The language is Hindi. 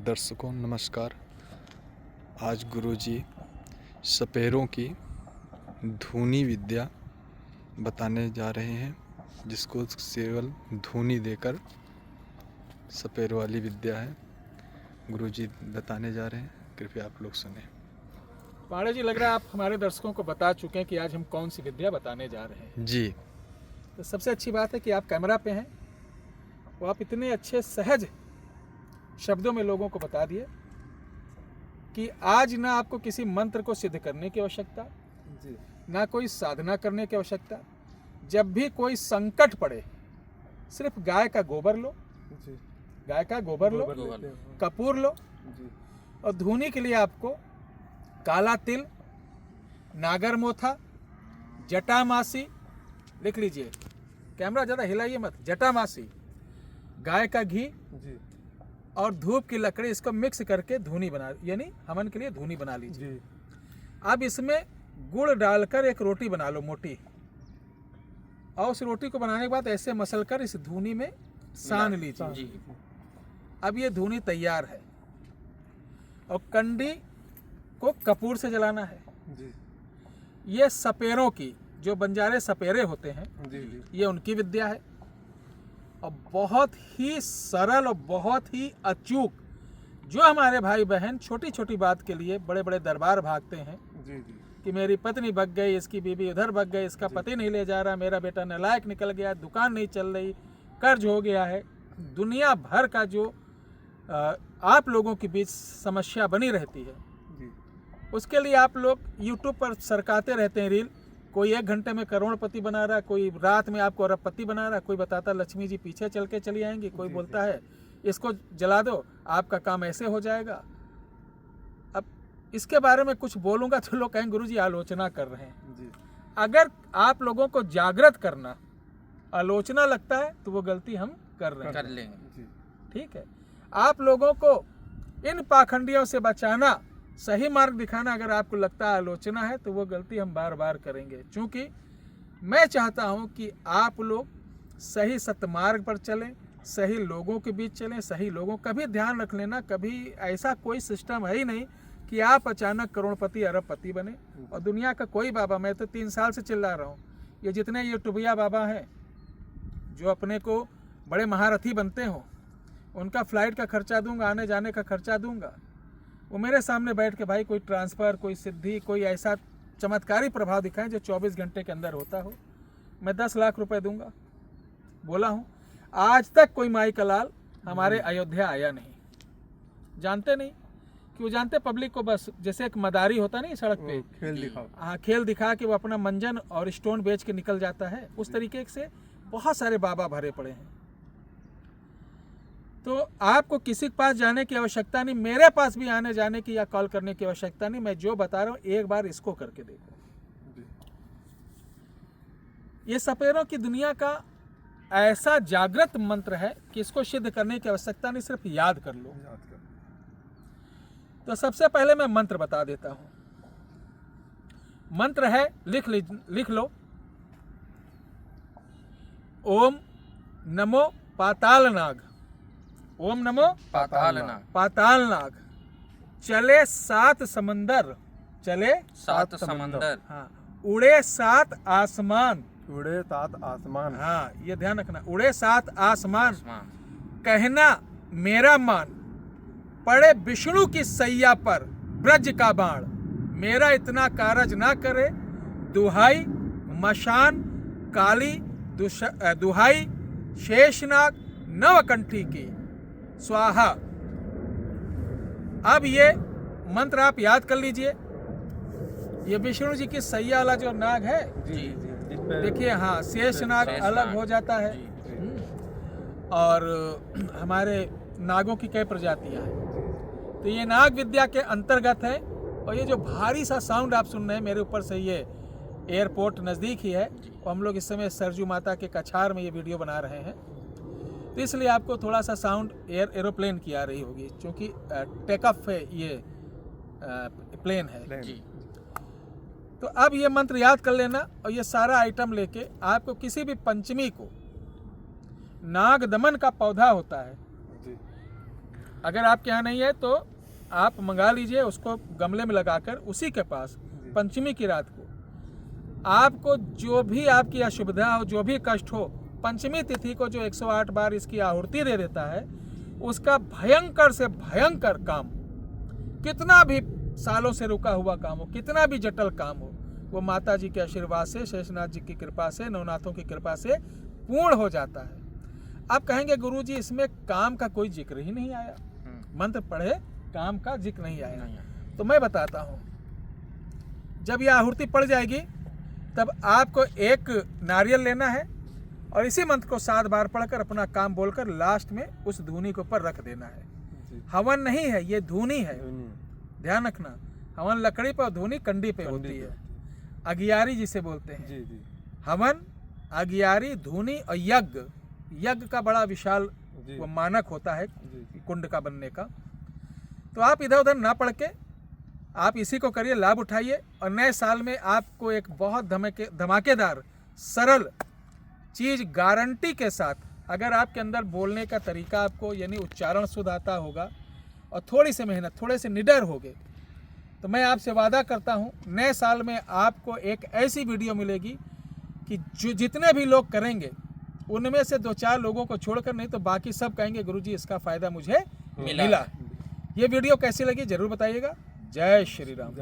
दर्शकों नमस्कार। आज गुरुजी सपेरों की धूनी विद्या बताने जा रहे हैं, जिसको केवल धूनी देकर सपेरों वाली विद्या है। गुरुजी बताने जा रहे हैं, कृपया आप लोग सुने। पांडे जी, लग रहा है आप हमारे दर्शकों को बता चुके हैं कि आज हम कौन सी विद्या बताने जा रहे हैं। जी, तो सबसे अच्छी बात है कि आप कैमरा पे हैं, वो आप इतने अच्छे सहज शब्दों में लोगों को बता दिए कि आज ना आपको किसी मंत्र को सिद्ध करने की आवश्यकता, ना कोई साधना करने की आवश्यकता। जब भी कोई संकट पड़े, सिर्फ गाय का गोबर लो, कपूर लो, और धूनी के लिए आपको काला तिल, नागर मोथा, जटामासी, लिख लीजिए, कैमरा ज़्यादा हिलाइए मत, जटामासी, गाय का घी और धूप की लकड़ी, इसको मिक्स करके धूनी बना, यानी हवन के लिए धूनी बना लीजिए। अब इसमें गुड़ डालकर एक रोटी बना लो मोटी, और उस रोटी को बनाने के बाद ऐसे मसलकर इस धूनी में सान लीजिए। अब ये धूनी तैयार है, और कंडी को कपूर से जलाना है। ये सपेरों की, जो बंजारे सपेरे होते हैं, ये उनकी विद्या है, और बहुत ही सरल और बहुत ही अचूक। जो हमारे भाई बहन छोटी छोटी बात के लिए बड़े बड़े दरबार भागते हैं कि मेरी पत्नी भग गई, इसकी बीवी उधर भग गई, इसका पति नहीं ले जा रहा, मेरा बेटा नालायक निकल गया, दुकान नहीं चल रही, कर्ज हो गया है, दुनिया भर का जो आप लोगों के बीच समस्या बनी रहती है, उसके लिए आप लोग YouTube पर सरकाते रहते हैं रील। कोई 1 घंटे में करोड़पति बना रहा, कोई रात में आपको अरबपति बना रहा, कोई बताता लक्ष्मी जी पीछे चल के चली आएंगी, कोई बोलता है इसको जला दो आपका काम ऐसे हो जाएगा। अब इसके बारे में कुछ बोलूँगा तो लोग कहेंगे गुरुजी आलोचना कर रहे हैं। अगर आप लोगों को जागृत करना आलोचना लगता है तो वो गलती हम कर लेंगे। ठीक है, आप लोगों को इन पाखंडियों से बचाना, सही मार्ग दिखाना अगर आपको लगता है आलोचना है, तो वो गलती हम बार बार करेंगे। क्योंकि मैं चाहता हूं कि आप लोग सही सतमार्ग पर चलें, सही लोगों के बीच चलें, सही लोगों का भी ध्यान रख लेना। कभी ऐसा कोई सिस्टम है ही नहीं कि आप अचानक करोड़पति अरबपति बने। और दुनिया का कोई बाबा, मैं तो 3 साल से चिल्ला रहा हूँ, ये जितने यूट्यूबिया बाबा हैं जो अपने को बड़े महारथी बनते हों, उनका फ्लाइट का खर्चा दूंगा, आने जाने का खर्चा दूंगा। वो मेरे सामने बैठ के भाई कोई ट्रांसफ़र, कोई सिद्धि, कोई ऐसा चमत्कारी प्रभाव दिखाएं जो 24 घंटे के अंदर होता हो, मैं 10 लाख रुपए दूंगा। बोला हूँ, आज तक कोई माई का लाल हमारे अयोध्या आया नहीं। जानते नहीं कि वो जानते पब्लिक को, बस जैसे एक मदारी होता नहीं सड़क पे, खेल दिखा के वो अपना मंजन और स्टोन बेच के निकल जाता है, उस तरीके से बहुत सारे बाबा भरे पड़े हैं। तो आपको किसी के पास जाने की आवश्यकता नहीं, मेरे पास भी आने जाने की या कॉल करने की आवश्यकता नहीं। मैं जो बता रहा हूँ एक बार इसको करके देखो। ये सपेरों की दुनिया का ऐसा जागृत मंत्र है कि इसको सिद्ध करने की आवश्यकता नहीं, सिर्फ याद कर लो। तो सबसे पहले मैं मंत्र बता देता हूँ। मंत्र है, लिख लो, ओम नमो पातालनाग। ओम नमो पातालनाग। चले 7 समंदर, चले 7 समंदर, हाँ, उड़े 7 आसमान, उड़े 7 आसमान, हाँ ये ध्यान रखना, उड़े 7 आसमान, कहना मेरा मान, पड़े विष्णु की सैया पर ब्रज का बाण, मेरा इतना कारज ना करे, दुहाई मशान काली, दुहाई शेषनाग नवकंठी की, स्वाहा। अब ये मंत्र आप याद कर लीजिए। ये विष्णु जी की सैया वाला जो नाग है, देखिए, हाँ, शेषनाग अलग हो जाता है। और हमारे नागों की कई प्रजातियां हैं, तो ये नाग विद्या के अंतर्गत है। और ये जो भारी सा साउंड आप सुन रहे हैं मेरे ऊपर से, ये एयरपोर्ट नज़दीक ही है, और हम लोग इस समय सरजू माता के कछार में ये वीडियो बना रहे हैं, तो इसलिए आपको थोड़ा सा साउंड एरोप्लेन की आ रही होगी, क्योंकि टेक ऑफ है, ये प्लेन है जी। तो अब ये मंत्र याद कर लेना, और ये सारा आइटम लेके आपको किसी भी पंचमी को नाग दमन का पौधा होता है, अगर आपके यहाँ नहीं है तो आप मंगा लीजिए, उसको गमले में लगाकर उसी के पास पंचमी की रात को आपको जो भी आपकी असुविधा हो, जो भी कष्ट हो, पंचमी तिथि को जो 108 बार इसकी आहुति दे देता है, उसका भयंकर से भयंकर काम, कितना भी सालों से रुका हुआ काम हो, कितना भी जटिल काम हो, वो माता जी के आशीर्वाद से, शेषनाथ जी की कृपा से, नवनाथों की कृपा से पूर्ण हो जाता है। आप कहेंगे गुरुजी इसमें काम का कोई जिक्र ही नहीं आया, मंत्र पढ़े काम का जिक्र नहीं आया। तो मैं बताता हूँ, जब यह आहुति पड़ जाएगी तब आपको एक नारियल लेना है और इसी मंत्र को 7 बार पढ़कर अपना काम बोलकर लास्ट में उस धूनी के ऊपर रख देना है। हवन नहीं है, ये धूनी है, ध्यान रखना। हवन लकड़ी पर, धूनी कंडी पे होती है, अगियारी जिसे बोलते हैं। हवन, अगियारी, धूनी और यज्ञ, यज्ञ का बड़ा विशाल वो मानक होता है कुंड का बनने का। तो आप इधर उधर ना पढ़ के आप इसी को करिए, लाभ उठाइए और नए साल में आपको एक बहुत धमाकेदार सरल चीज़ गारंटी के साथ, अगर आपके अंदर बोलने का तरीका आपको यानी उच्चारण शुद्ध आता होगा और थोड़ी सी मेहनत, थोड़े से निडर होगे, तो मैं आपसे वादा करता हूँ नए साल में आपको एक ऐसी वीडियो मिलेगी कि जो जितने भी लोग करेंगे उनमें से 2-4 लोगों को छोड़कर, नहीं तो बाकी सब कहेंगे गुरुजी इसका फ़ायदा मुझे मिला। ये वीडियो कैसी लगी ज़रूर बताइएगा। जय श्री राम।